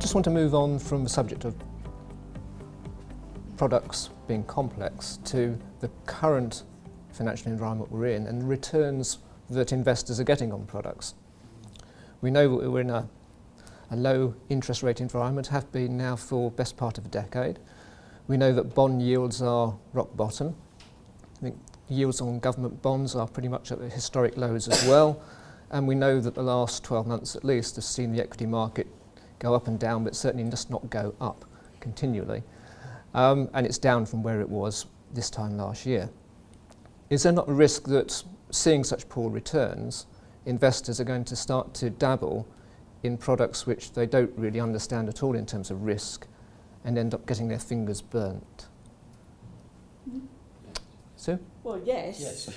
just want to move on from the subject of products being complex to the current financial environment we're in and returns that investors are getting on products. We know that we're in a low interest rate environment, have been now for the best part of a decade. We know that bond yields are rock bottom. I think yields on government bonds are pretty much at the historic lows as well. And we know that the last 12 months at least have seen the equity market go up and down, but certainly just not go up continually. And it's down from where it was this time last year. Is there not a risk that seeing such poor returns, investors are going to start to dabble in products which they don't really understand at all in terms of risk and end up getting their fingers burnt? Sue? Well, yes.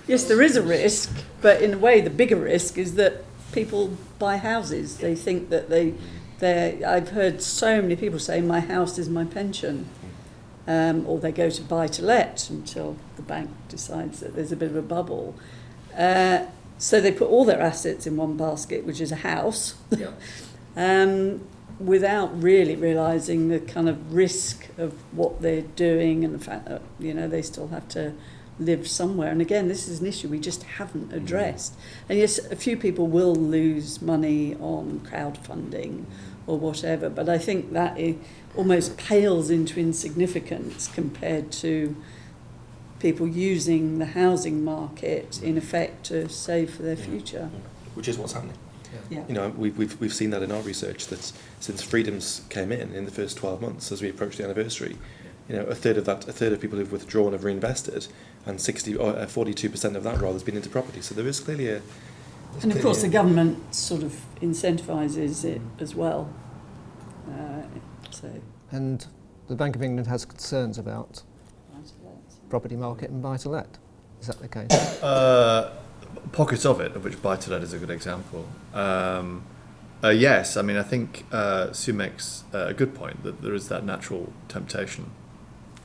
Yes, there is a risk, but in a way the bigger risk is that people buy houses. They think that I've heard so many people say my house is my pension, or they go to buy to let until the bank decides that there's a bit of a bubble. So they put all their assets in one basket, which is a house, without really realising the kind of risk of what they're doing and the fact that, they still have to live somewhere. And again, this is an issue we just haven't addressed. And yes, a few people will lose money on crowdfunding or whatever, but I think that it almost pales into insignificance compared to people using the housing market in effect to save for their future. Which is what's happening. Yeah. We've seen that in our research that since freedoms came in the first 12 months, as we approach the anniversary, a third of people who've withdrawn have reinvested, and 42% of that rather has been into property. So there is clearly and of course the government sort of incentivises it as well. And the Bank of England has concerns about property market and buy-to-let. Is that the case? Pockets of it, of which buy-to-let is a good example. Yes, I mean, I think Sue makes a good point that there is that natural temptation,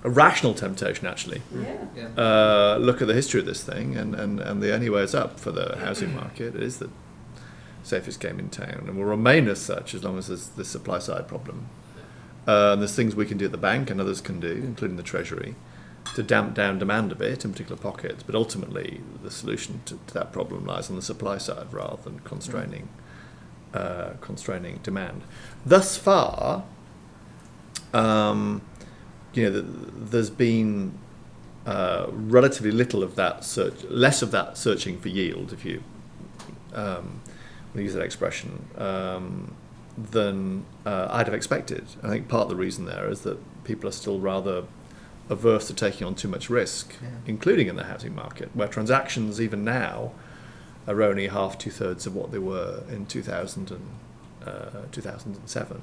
a rational temptation actually. Look at the history of this thing, and the only way is up for the housing market. It is the safest game in town, and will remain as such as long as there's the supply side problem. There's things we can do at the bank and others can do, including the Treasury, to damp down demand a bit in particular pockets, but ultimately the solution to that problem lies on the supply side rather than constraining demand. Thus far, there's been relatively little of that less of that searching for yield, if you use that expression, than I'd have expected. I think part of the reason there is that people are still rather averse to taking on too much risk, including in the housing market, where transactions even now are only two-thirds of what they were in 2007.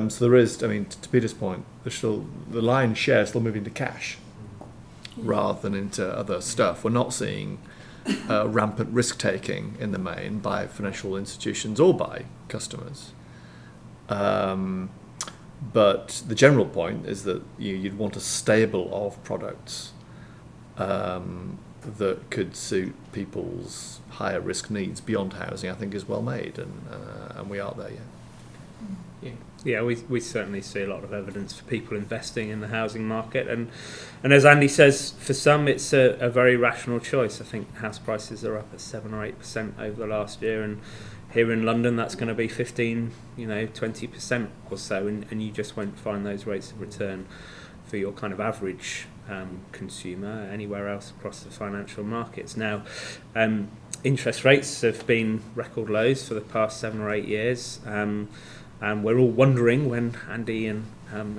So there is, I mean, to Peter's point, the lion's share is still moving to cash rather than into other stuff. We're not seeing rampant risk-taking in the main by financial institutions or by customers. But the general point is that you'd want a stable of products that could suit people's higher risk needs beyond housing, I think is well made, and we aren't there yet. Yeah, we certainly see a lot of evidence for people investing in the housing market, and as Andy says, for some it's a very rational choice. I think house prices are up at 7 or 8% over the last year, and here in London that's going to be 15, 20% or so, and you just won't find those rates of return for your kind of average consumer anywhere else across the financial markets. Now, interest rates have been record lows for the past 7 or 8 years. And we're all wondering when Andy and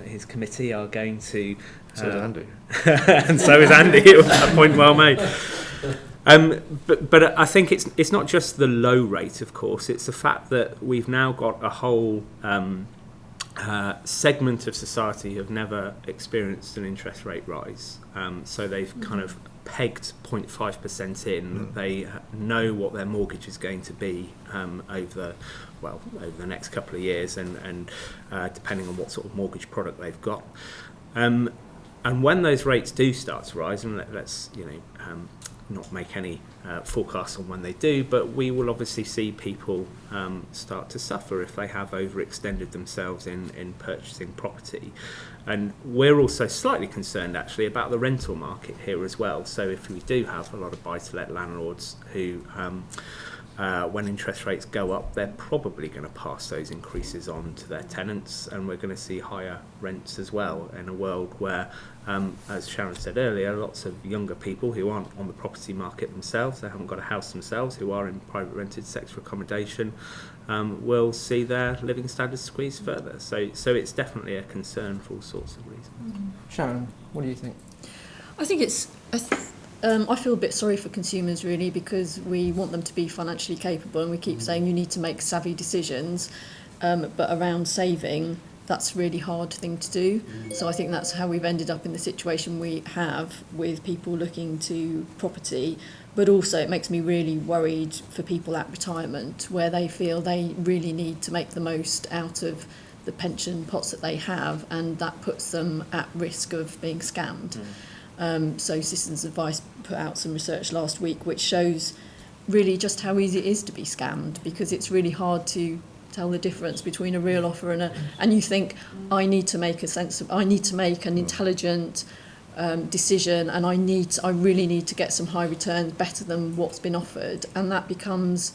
his committee are going to... So is Andy. And so is Andy, a point well made. But I think it's not just the low rate, of course, it's the fact that we've now got a whole segment of society who have never experienced an interest rate rise. So they've kind of pegged 0.5% in. They know what their mortgage is going to be over the next couple of years, and depending on what sort of mortgage product they've got. And And when those rates do start to rise, and let's not make any forecasts on when they do, but we will obviously see people start to suffer if they have overextended themselves in purchasing property. And we're also slightly concerned actually about the rental market here as well. So if we do have a lot of buy-to-let landlords who, when interest rates go up, they're probably going to pass those increases on to their tenants, and we're going to see higher rents as well in a world where, as Sharon said earlier, lots of younger people who aren't on the property market themselves, they haven't got a house themselves, who are in private rented sector accommodation, will see their living standards squeezed further. So it's definitely a concern for all sorts of reasons. Sharon, what do you think? I think I feel a bit sorry for consumers really, because we want them to be financially capable, and we keep saying you need to make savvy decisions, but around saving, that's a really hard thing to do. So I think that's how we've ended up in the situation we have with people looking to property. But also it makes me really worried for people at retirement, where they feel they really need to make the most out of the pension pots that they have, and that puts them at risk of being scammed. So Citizens Advice put out some research last week which shows really just how easy it is to be scammed, because it's really hard to tell the difference between a real offer and you think I need to make an intelligent decision, and I really need to get some high returns better than what's been offered, and that becomes,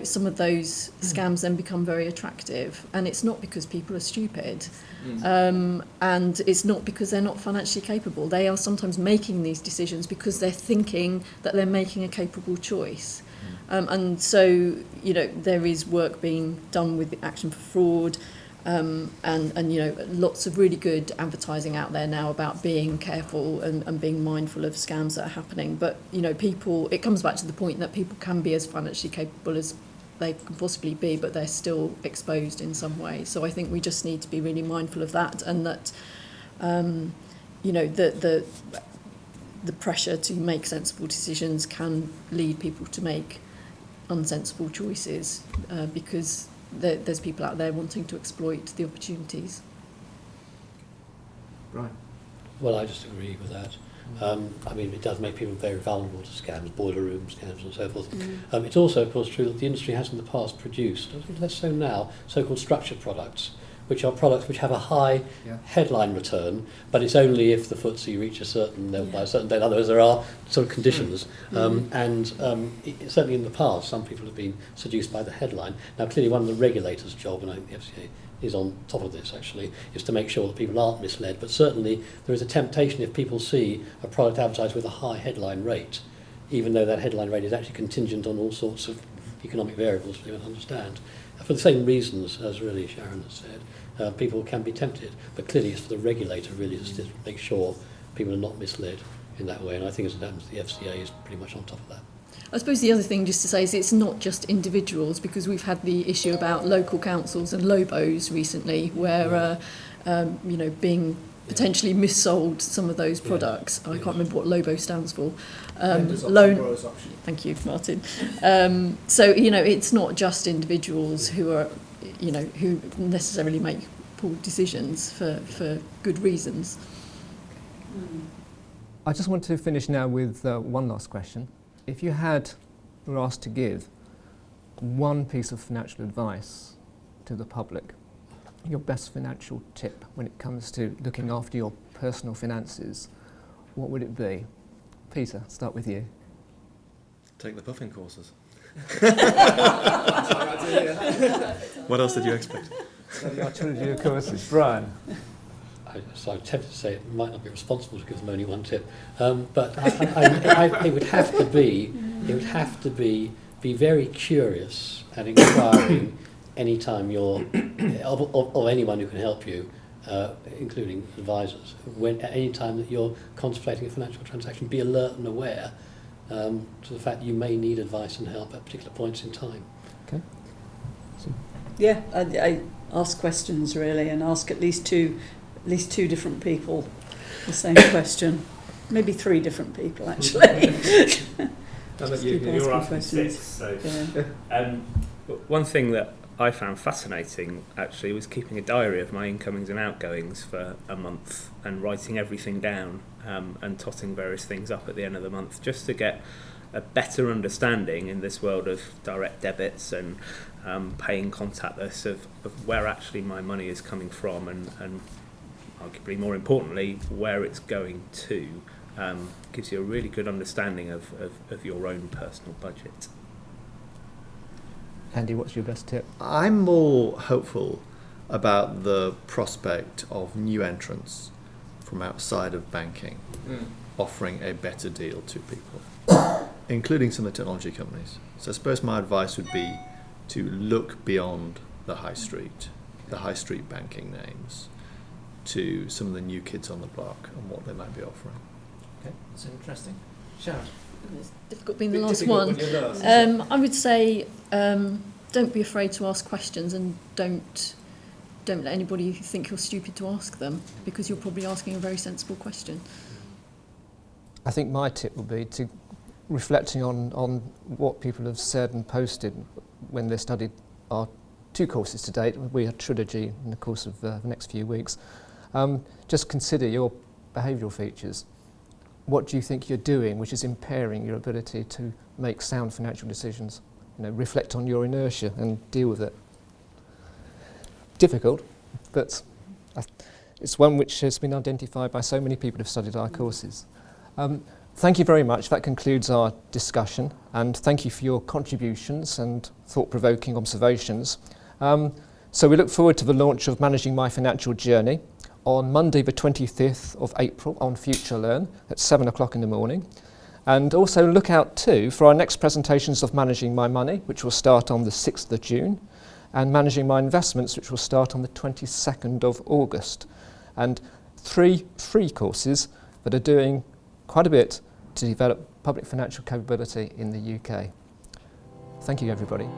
some of those scams then become very attractive, and it's not because people are stupid, and it's not because they're not financially capable. They are sometimes making these decisions because they're thinking that they're making a capable choice. And so, there is work being done with the Action for Fraud, and lots of really good advertising out there now about being careful and being mindful of scams that are happening. But, it comes back to the point that people can be as financially capable as they can possibly be, but they're still exposed in some way. So I think we just need to be really mindful of that, and that, the pressure to make sensible decisions can lead people to make unsensible choices, because there's people out there wanting to exploit the opportunities. Right. Well, I just agree with that. It does make people very vulnerable to scams, boiler room scams and so forth. It's also, of course, true that the industry has in the past produced, less so now, so-called structured products, which are products which have a high headline return, but it's only if the FTSE reach a certain level by a certain date. Otherwise, there are sort of conditions. Certainly in the past, some people have been seduced by the headline. Now, clearly, one of the regulators' job, and I think the FCA is on top of this actually, is to make sure that people aren't misled. But certainly, there is a temptation if people see a product advertised with a high headline rate, even though that headline rate is actually contingent on all sorts of economic variables for people to understand. For the same reasons as really Sharon has said, people can be tempted, but clearly it's for the regulator really to make sure people are not misled in that way, and I think as it happens the FCA is pretty much on top of that. I suppose the other thing just to say is it's not just individuals, because we've had the issue about local councils and LOBOs recently, where being potentially missold some of those products. I can't remember what LOBO stands for. Loan. Thank you, Martin. So it's not just individuals who are, who necessarily make poor decisions for good reasons. I just want to finish now with one last question. If you were asked to give one piece of financial advice to the public, your best financial tip when it comes to looking after your personal finances, what would it be? Peter, start with you. Take the puffing courses. What else did you expect? Study our trilogy of courses. Brian. So I'm tempted to say it might not be responsible to give them only one tip, but it would have to be very curious and inquiring anytime you're of anyone who can help you, including advisors. At any time that you're contemplating a financial transaction, be alert and aware to the fact that you may need advice and help at particular points in time. Okay. Yeah, I ask questions really, and ask at least two different people the same question. Maybe 3 different people actually. You're asking 6, so one thing that I found fascinating actually was keeping a diary of my incomings and outgoings for a month and writing everything down, and totting various things up at the end of the month, just to get a better understanding in this world of direct debits and paying contactless of where actually my money is coming from, and arguably more importantly where it's going to. Gives you a really good understanding of your own personal budget. Andy, what's your best tip? I'm more hopeful about the prospect of new entrants from outside of banking offering a better deal to people, including some of the technology companies. So I suppose my advice would be to look beyond the high street banking names, to some of the new kids on the block and what they might be offering. Okay, that's interesting. Sharon? It's difficult being the last one. I would say don't be afraid to ask questions, and don't let anybody think you're stupid to ask them, because you're probably asking a very sensible question. I think my tip would be to reflecting on what people have said and posted when they studied our 2 courses to date. We had trilogy in the course of the next few weeks. Just consider your behavioural features. What do you think you're doing which is impairing your ability to make sound financial decisions? Reflect on your inertia and deal with it. Difficult, but it's one which has been identified by so many people who've studied our courses. Thank you very much. That concludes our discussion, and thank you for your contributions and thought-provoking observations. So we look forward to the launch of Managing My Financial Journey on Monday the 25th of April on Future Learn at 7 o'clock in the morning. And also look out too for our next presentations of Managing My Money, which will start on the 6th of June, and Managing My Investments, which will start on the 22nd of August. And 3 free courses that are doing quite a bit to develop public financial capability in the UK. Thank you, everybody.